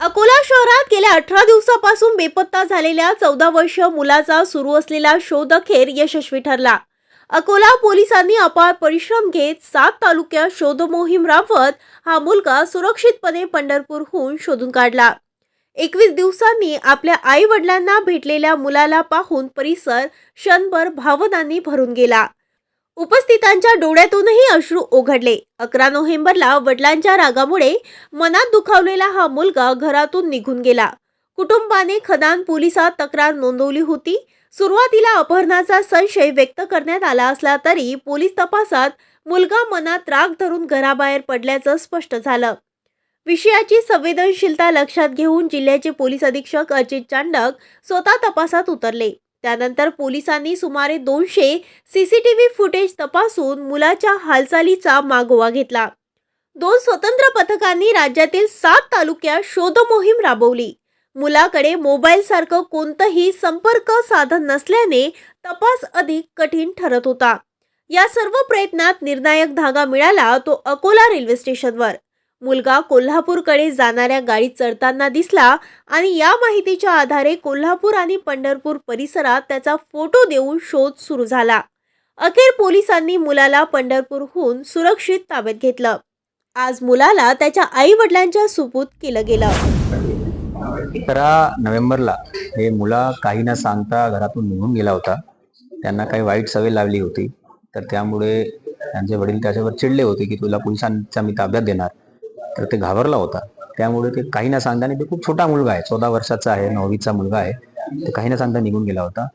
अकोला शहरात गेल्या 18 दिवसापासून बेपत्ता झालेल्या 14 वर्षीय मुलाचा सुरू असलेला शोध अखेर यशस्वी ठरला। अकोला पोलिसांनी अपार परिश्रम घेत 7 तालुक्यात शोध मोहीम राबवत हा मुलगा सुरक्षितपणे पंढरपूरहून शोधून काढला। 21 दिवसांनी आपल्या आई वडिलांना भेटलेल्या मुलाला पाहून परिसर क्षणभर भावनांनी भरून गेला। उपस्थितांच्या डोळ्यातूनही अश्रू ओघळले। 11 नोव्हेंबरला वडिलांच्या रागामुळे मनात दुखावलेला हा मुलगा घरातून निघून गेला। कुटुंबाने खदान पोलिसात तक्रार नोंदवली होती। सुरुवातीला अपहरणाचा संशय व्यक्त करण्यात आला असला तरी पोलीस तपासात मुलगा मनात राग धरून घराबाहेर पडल्याचं स्पष्ट झालं। विषयाची संवेदनशीलता लक्षात घेऊन जिल्ह्याचे पोलीस अधीक्षक अजित चांडक स्वतः तपासात उतरले। त्यानंतर पोलिसांनी सुमारे 200 सीसीटीव्ही फुटेज तपासून मुलाच्या हालचालीचा मागोवा घेतला। 2 स्वतंत्र पथकांनी राज्यातील 7 तालुक्यात शोध मोहीम राबवली। मुलाकडे मोबाईल सारखं कोणतंही संपर्क साधन नसल्याने तपास अधिक कठीण ठरत होता। या सर्व प्रयत्नात निर्णायक धागा मिळाला तो अकोला रेल्वे स्टेशनवर। मुलगा कोल्हापूरकडे जाणाऱ्या गाडीत चढताना दिसला आणि या माहितीच्या आधारे कोल्हापूर आणि पंढरपूर परिसरात त्याचा फोटो देऊन शोध सुरू झाला। अखेर पोलिसांनी मुलाला पंढरपूरहून सुरक्षित ताब्यात घेतलं। आज मुलाला त्याच्या आई वडिलांच्या सुपूर्द केलं गेलं। 11 नोव्हेंबरला हे मुला काही न सांगता घरातून निघून गेला होता। त्यांना काही वाईट सवय लावली होती, तर त्यामुळे त्यांचे वडील त्याच्यावर चिडले होते की तुला पोलिसांच्या मी ताब्यात देणार। तर ते घाबरला होता, त्यामुळे ते काही न सांगता, आणि ते खूप छोटा मुलगा आहे, 14 वर्षाचा आहे, 9वीचा मुलगा आहे, ते काही न सांगता निघून गेला होता।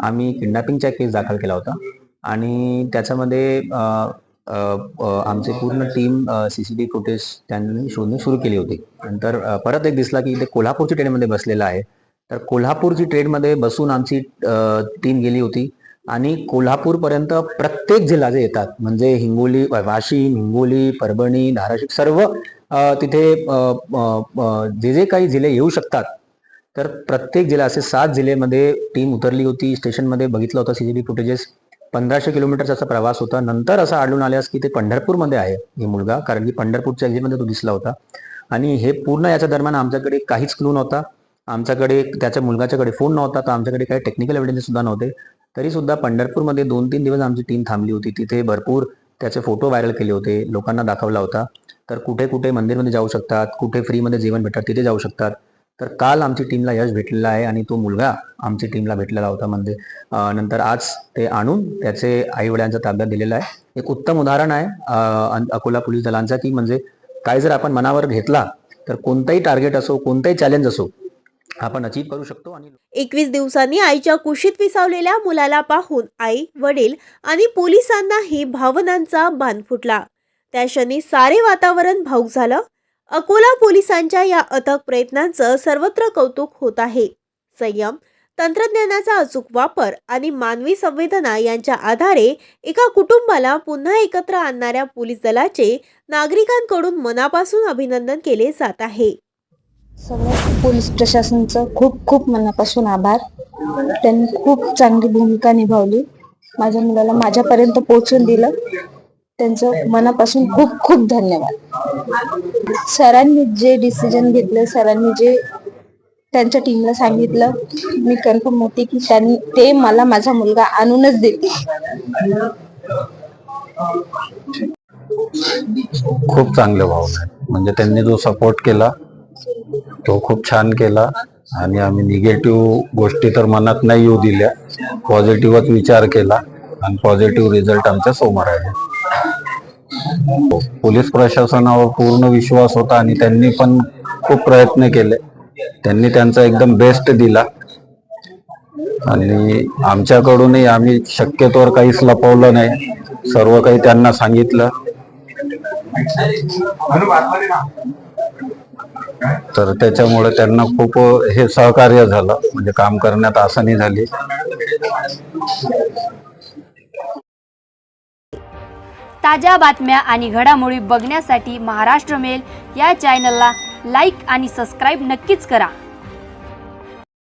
आम्ही किडनॅपिंगचा केस दाखल केला होता आणि त्याच्यामध्ये आमची पूर्ण टीम सीसीटीव्ही फुटेज त्यांनी शोधणे सुरू केली होती। नंतर परत एक दिसला की ते कोल्हापूरची ट्रेनमध्ये बसलेला आहे। तर कोल्हापूरची ट्रेनमध्ये बसून आमची टीम गेली होती आणि कोल्हापूरपर्यंत प्रत्येक जिल्हा जे येतात, म्हणजे हिंगोली, वाशिम, हिंगोली, परभणी, धाराशिव, सर्व तिथे जे जे काही जिल्हे येऊ शकतात, तर प्रत्येक जिल्हा असे 7 जिल्ह्यामध्ये टीम उतरली होती। स्टेशनमध्ये बघितलं होतं सीसीटीव्ही फुटेजेस। 1500 किलोमीटरचा असा प्रवास होता। नंतर असं आढळून आल्यास की ते पंढरपूरमध्ये आहे हे मुलगा, कारण की पंढरपूरच्या एक्झिटमध्ये तो दिसला होता। आणि हे पूर्ण याच्या दरम्यान आमच्याकडे काहीच क्लू नव्हता, आमच्याकडे त्याच्या मुलगाच्याकडे फोन नव्हता, तर आमच्याकडे काही टेक्निकल एव्हिडन्स सुद्धा नव्हते। तरी सुद्धा पंढरपूरमध्ये 2-3 दिवस आमची टीम थांबली होती। तिथे भरपूर त्याचे फोटो व्हायरल केले होते, लोकांना दाखवला होता। तर कुठे कुठे मंदिरमध्ये जाऊ शकतात, कुठे फ्रीमध्ये जेवण भेटतात तिथे जाऊ शकतात। तर काल आमची टीमला यश भेटलेला आहे आणि तो मुलगा आमची टीमला भेटलेला होता। म्हणजे नंतर आज ते आणून त्याचे आई वडिलांच्या ताब्यात दिलेला आहे। एक उत्तम उदाहरण आहे अकोला पोलीस दलांचा, की म्हणजे काय जर आपण मनावर घेतला तर कोणताही टार्गेट असो, कोणताही चॅलेंज असो, आपण अचीव करू शकतो। आणि 21 दिवसांनी आईच्या कुशीत विसावलेल्या मुलाला पाहून आई, वडील आणि पोलिसांनाही भावनांचा बांध फुटला। त्या क्षणी सारे वातावरण भावुक झालं। अकोला पोलिसांच्या या अथक प्रयत्नांचं सर्वत्र कौतुक होत आहे। संयम, तंत्रज्ञानाचा अचूक वापर आणि मानवी संवेदना यांच्या आधारे एका कुटुंबाला पुन्हा एकत्र आणणाऱ्या पोलीस दलाचे नागरिकांकडून मनापासून अभिनंदन केले जात आहे। सगळ्या पोलीस प्रशासनाचं खूप खूप मनापासून आभार। त्यांनी खूप चांगली भूमिका निभावली, माझ्या मुलाला माझ्यापर्यंत पोहोचून दिलं। त्यांचं मनापासून खूप खूप धन्यवाद। सरांनी जे डिसिजन घेतलं, सरांनी जे त्यांच्या टीमला सांगितलं, मी कन्फर्म होते की ते मला माझा मुलगा आणूनच देतील। खूप चांगले भावना आहे, म्हणजे त्यांनी जो सपोर्ट केला तो खूप छान केला आणि आम्ही निगेटिव्ह गोष्टी तर मनात नाही येऊ दिल्या, पॉझिटिव्हच विचार केला आणि पॉझिटिव्ह रिझल्ट आमच्या समोर आहे। पोलीस प्रशासनावर पूर्ण विश्वास होता आणि त्यांनी पण खूप प्रयत्न केले, त्यांनी त्यांचा एकदम बेस्ट दिला आणि आमच्याकडूनही आम्ही शक्यतोवर काहीच लपवलं नाही, सर्व काही त्यांना सांगितलं। तर त्याच्यामुळे त्यांना खूप हे सहकार्य झालं, म्हणजे काम करण्यात आसानी झाली। ताज्या बातम्या आणि घडामोडी बघण्यासाठी महाराष्ट्र मेल या चॅनलला लाईक आणि सबस्क्राईब नक्कीच करा।